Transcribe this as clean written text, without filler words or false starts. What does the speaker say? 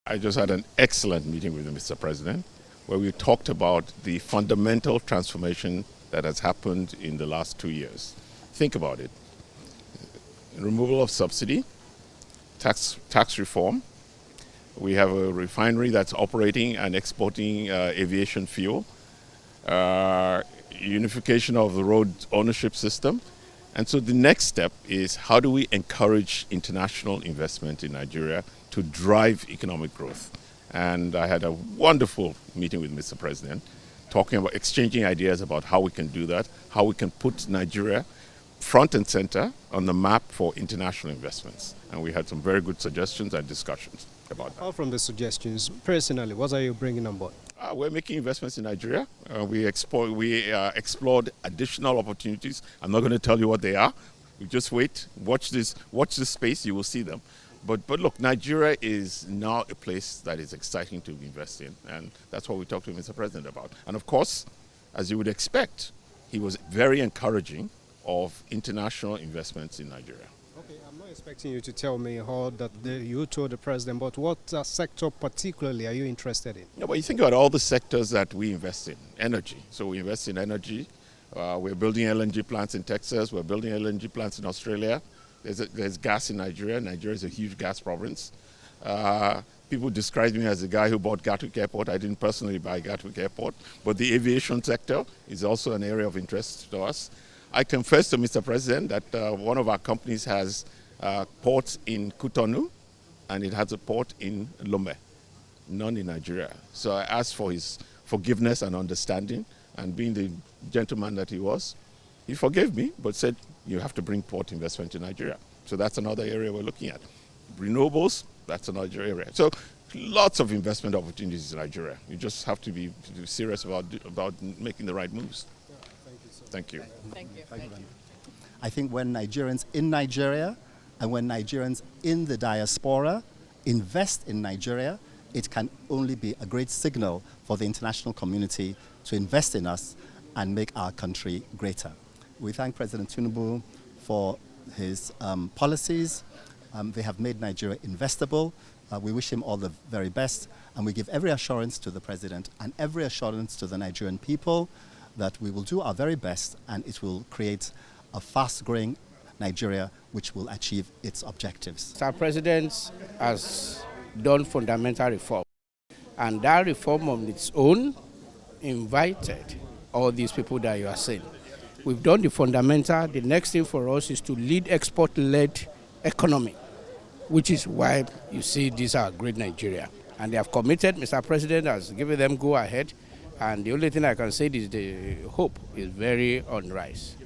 I just had an excellent meeting with Mr. President where we talked about the fundamental transformation that has happened in the last 2 years. Think about it. Removal of subsidy, tax reform. We have a refinery that's operating and exporting aviation fuel. Unification of the road ownership system. And so the next step is how do we encourage international investment in Nigeria to drive economic growth? And I had a wonderful meeting with Mr. President, talking about exchanging ideas about how we can do that, how we can put Nigeria front and center on the map for international investments. And we had some very good suggestions and discussions about that. Apart from the suggestions, personally, what are you bringing on board? We're making investments in Nigeria. We explored additional opportunities. I'm not going to tell you what they are. You just wait, watch this space, you will see them. But look, Nigeria is now a place that is exciting to invest in, and that's what we talked to Mr. President about. And of course, as you would expect, he was very encouraging of international investments in Nigeria. Okay, I'm not expecting you to tell me how you told the president, but what sector particularly are you interested in? Yeah, but you think about all the sectors that we invest in. Energy. So we invest in energy. We're building LNG plants in Texas. We're building LNG plants in Australia. There's gas in Nigeria. Nigeria is a huge gas province. People describe me as the guy who bought Gatwick Airport. I didn't personally buy Gatwick Airport, but the aviation sector is also an area of interest to us. I confessed to Mr. President that one of our companies has ports in Cotonou, and it has a port in Lomé, none in Nigeria. So I asked for his forgiveness and understanding, and being the gentleman that he was, he forgave me, but said, you have to bring port investment to Nigeria. So that's another area we're looking at. Renewables, that's another area. So lots of investment opportunities in Nigeria. You just have to be serious about making the right moves. Yeah, thank you, sir. Thank you. Thank you. Thank you. I think when Nigerians in Nigeria and when Nigerians in the diaspora invest in Nigeria, it can only be a great signal for the international community to invest in us and make our country greater. We thank President Tinubu for his policies. They have made Nigeria investable. We wish him all the very best, and we give every assurance to the President and every assurance to the Nigerian people that we will do our very best, and it will create a fast-growing Nigeria which will achieve its objectives. Our President has done fundamental reform, and that reform on its own invited all these people that you are saying. We've done the fundamental. The next thing for us is to lead export-led economy, which is why you see these are great Nigeria. And they have committed. Mr. President has given them go ahead. And the only thing I can say is the hope is very on rise.